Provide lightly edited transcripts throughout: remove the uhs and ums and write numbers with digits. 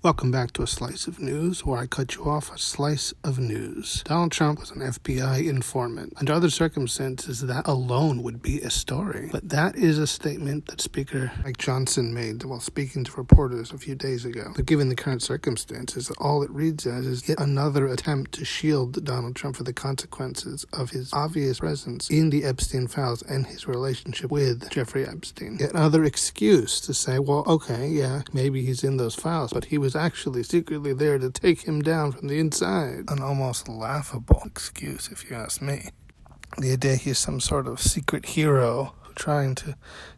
Welcome back to A Slice of News, where I cut you off a slice of news. Donald Trump was an FBI informant. Under other circumstances, that alone would be a story. But that is a statement that Speaker Mike Johnson made while speaking to reporters a few days ago. But given the current circumstances, all it reads as is yet another attempt to shield Donald Trump for the consequences of his obvious presence in the Epstein files and his relationship with Jeffrey Epstein. Yet another excuse to say, well, okay, yeah, maybe he's in those files, but he was actually secretly there to take him down from the inside. An almost laughable excuse, if you ask me. The idea he's some sort of secret hero trying to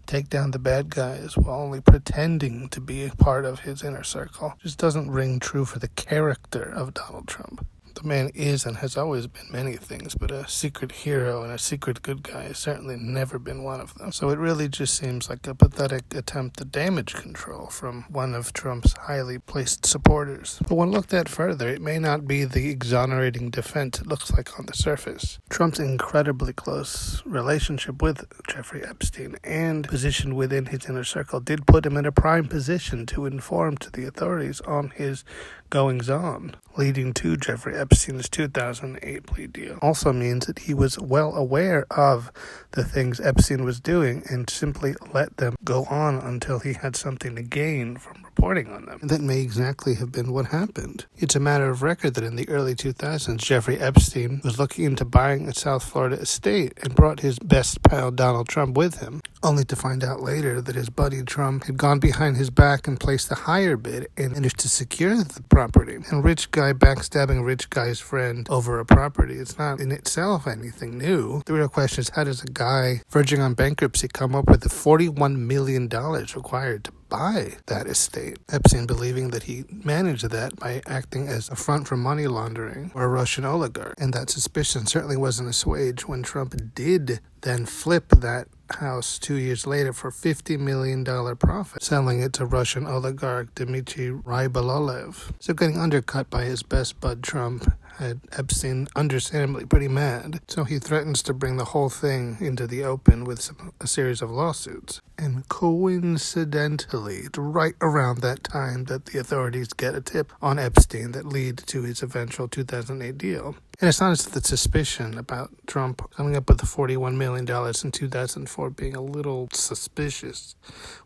take down the bad guys while only pretending to be a part of his inner circle just doesn't ring true for the character of Donald Trump. The man is and has always been many things, but a secret hero and a secret good guy has certainly never been one of them. So it really just seems like a pathetic attempt at damage control from one of Trump's highly placed supporters. But when looked at further, it may not be the exonerating defense it looks like on the surface. Trump's incredibly close relationship with Jeffrey Epstein and position within his inner circle did put him in a prime position to inform to the authorities on his goings-on, leading to Jeffrey Epstein's 2008 plea deal. Also means that he was well aware of the things Epstein was doing and simply let them go on until he had something to gain from reporting on them. And that may exactly have been what happened. It's a matter of record that in the early 2000s, Jeffrey Epstein was looking into buying a South Florida estate and brought his best pal Donald Trump with him, only to find out later that his buddy Trump had gone behind his back and placed a higher bid and managed to secure the property. And rich guy backstabbing rich guy's friend over a property, it's not in itself anything new. The real question is, how does a guy verging on bankruptcy come up with the $41 million required to buy that estate? Epstein believing that he managed that by acting as a front for money laundering or a Russian oligarch. And that suspicion certainly wasn't assuaged when Trump did then flip that house 2 years later for $50 million profit, selling it to Russian oligarch Dmitry Rybolovlev. So getting undercut by his best bud Trump had Epstein understandably pretty mad, so he threatens to bring the whole thing into the open with a series of lawsuits. And coincidentally, right around that time that the authorities get a tip on Epstein that lead to his eventual 2008 deal. And it's not as if the suspicion about Trump coming up with the $41 million in 2004 being a little suspicious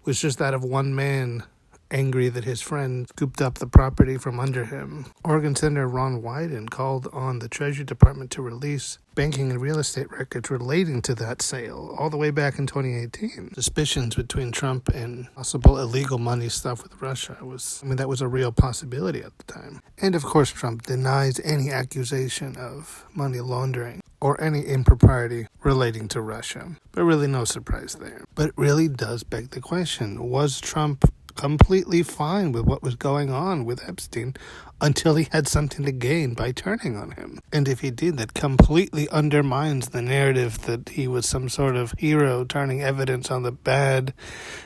was just that of one man angry that his friend scooped up the property from under him. Oregon Senator Ron Wyden called on the Treasury Department to release banking and real estate records relating to that sale all the way back in 2018. Suspicions between Trump and possible illegal money stuff with Russia that was a real possibility at the time. And of course, Trump denies any accusation of money laundering or any impropriety relating to Russia. But really no surprise there. But it really does beg the question, was Trump completely fine with what was going on with Epstein until he had something to gain by turning on him? And if he did, that completely undermines the narrative that he was some sort of hero turning evidence on the bad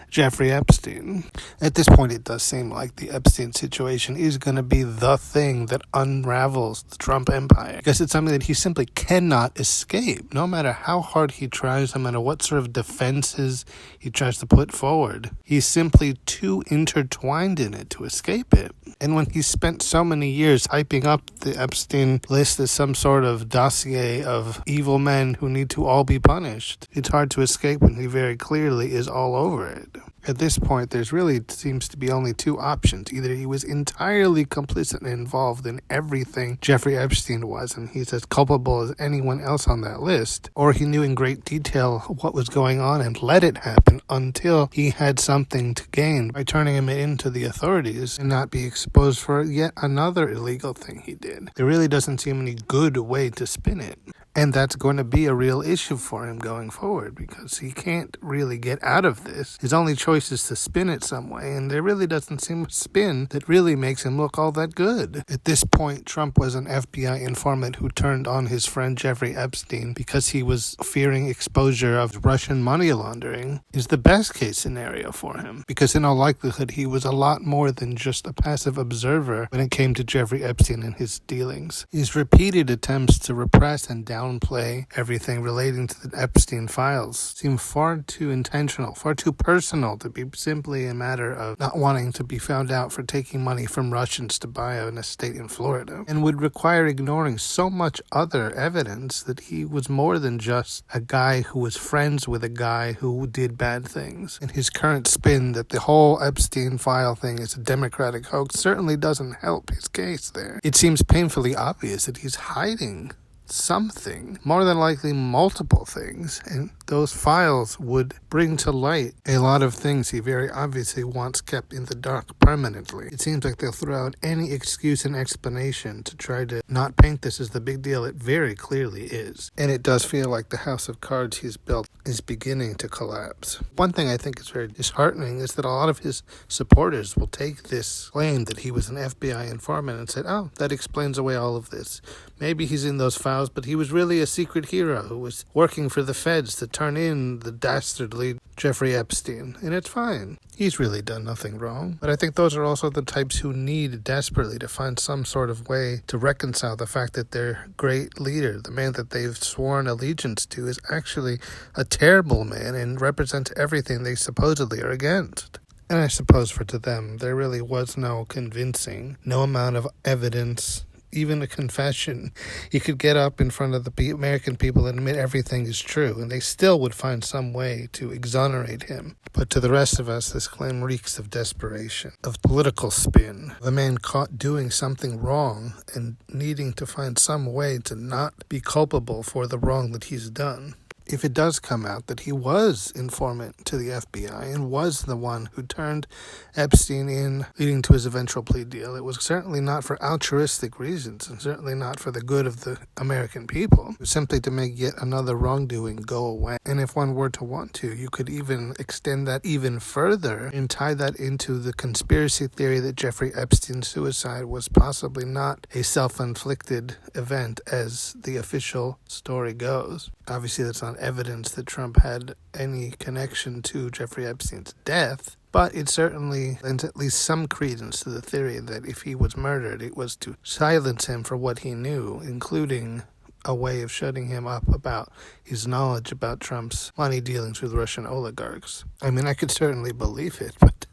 Jeffrey Epstein. At this point, it does seem like the Epstein situation is going to be the thing that unravels the Trump empire, because it's something that he simply cannot escape, no matter how hard he tries, no matter what sort of defenses he tries to put forward. He's simply too intertwined in it to escape it. And when he spent so many years hyping up the Epstein list as some sort of dossier of evil men who need to all be punished, it's hard to escape when he very clearly is all over it. At this point, there's really seems to be only two options. Either he was entirely complicit and involved in everything Jeffrey Epstein was, and he's as culpable as anyone else on that list, or he knew in great detail what was going on and let it happen until he had something to gain by turning him into the authorities and not be exposed for yet another illegal thing he did. There really doesn't seem any good way to spin it. And that's going to be a real issue for him going forward, because he can't really get out of this. His only choice is to spin it some way, and there really doesn't seem a spin that really makes him look all that good. At this point, Trump was an FBI informant who turned on his friend Jeffrey Epstein because he was fearing exposure of Russian money laundering is the best case scenario for him, because in all likelihood, he was a lot more than just a passive observer when it came to Jeffrey Epstein and his dealings. His repeated attempts to repress and down downplay everything relating to the Epstein files seem far too intentional, far too personal to be simply a matter of not wanting to be found out for taking money from Russians to buy an estate in Florida, and would require ignoring so much other evidence that he was more than just a guy who was friends with a guy who did bad things. And his current spin that the whole Epstein file thing is a Democratic hoax certainly doesn't help his case there. It seems painfully obvious that he's hiding something, more than likely multiple things, and those files would bring to light a lot of things he very obviously wants kept in the dark permanently. It seems like they'll throw out any excuse and explanation to try to not paint this as the big deal it very clearly is. And it does feel like the house of cards he's built is beginning to collapse. One thing I think is very disheartening is that a lot of his supporters will take this claim that he was an FBI informant and say, oh, that explains away all of this. Maybe he's in those files, but he was really a secret hero who was working for the feds to turn in the dastardly Jeffery Epstein. And it's fine. He's really done nothing wrong. But I think those are also the types who need desperately to find some sort of way to reconcile the fact that their great leader, the man that they've sworn allegiance to, is actually a terrible man and represents everything they supposedly are against. And I suppose to them, there really was no convincing, no amount of evidence, even a confession. He could get up in front of the American people and admit everything is true, and they still would find some way to exonerate him. But to the rest of us, this claim reeks of desperation, of political spin, of a man caught doing something wrong and needing to find some way to not be culpable for the wrong that he's done. If it does come out that he was informant to the FBI and was the one who turned Epstein in, leading to his eventual plea deal, it was certainly not for altruistic reasons and certainly not for the good of the American people. It was simply to make yet another wrongdoing go away. And if one were to want to, you could even extend that even further and tie that into the conspiracy theory that Jeffrey Epstein's suicide was possibly not a self-inflicted event as the official story goes. Obviously, that's not evidence that Trump had any connection to Jeffrey Epstein's death, but it certainly lends at least some credence to the theory that if he was murdered, it was to silence him for what he knew, including a way of shutting him up about his knowledge about Trump's money dealings with Russian oligarchs. I mean, I could certainly believe it, but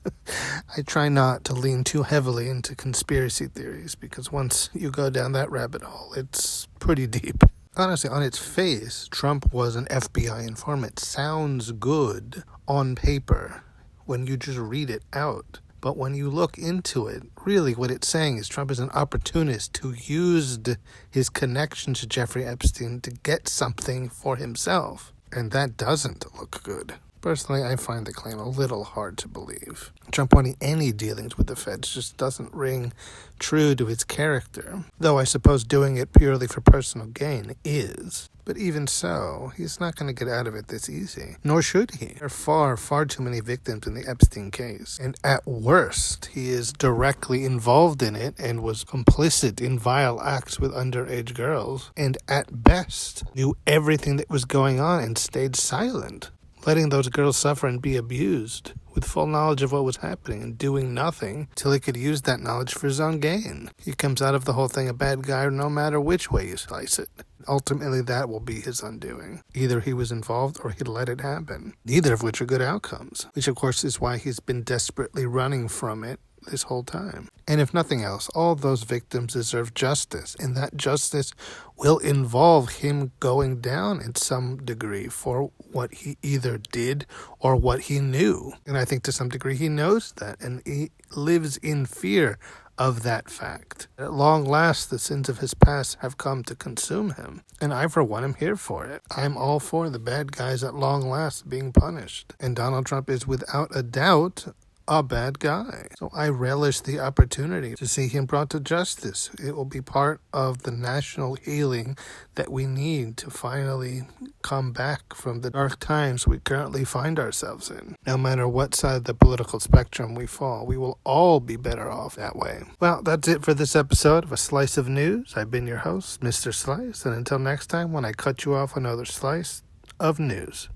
I try not to lean too heavily into conspiracy theories, because once you go down that rabbit hole, it's pretty deep. Honestly, on its face, Trump was an FBI informant. Sounds good on paper when you just read it out. But when you look into it, really what it's saying is Trump is an opportunist who used his connection to Jeffrey Epstein to get something for himself. And that doesn't look good. Personally, I find the claim a little hard to believe. Trump wanting any dealings with the feds just doesn't ring true to his character, though I suppose doing it purely for personal gain is. But even so, he's not going to get out of it this easy, nor should he. There are far too many victims in the Epstein case, and at worst, he is directly involved in it and was complicit in vile acts with underage girls, and at best, knew everything that was going on and stayed silent, letting those girls suffer and be abused, with full knowledge of what was happening and doing nothing till he could use that knowledge for his own gain. He comes out of the whole thing a bad guy no matter which way you slice it. Ultimately, that will be his undoing. Either he was involved or he let it happen, neither of which are good outcomes, which of course is why he's been desperately running from it this whole time. And if nothing else, all those victims deserve justice, and that justice will involve him going down in some degree for what he either did or what he knew. And I think to some degree he knows that, and he lives in fear of that fact. At long last, the sins of his past have come to consume him, and I, for one, am here for it. I'm all for the bad guys at long last being punished, and Donald Trump is without a doubt a bad guy. So I relish the opportunity to see him brought to justice. It will be part of the national healing that we need to finally come back from the dark times we currently find ourselves in. No matter what side of the political spectrum we fall, we will all be better off that way. Well, that's it for this episode of A Slice of News. I've been your host, Mr. Slice, and until next time when I cut you off another slice of news.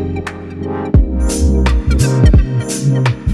Thank you. Trumpsco.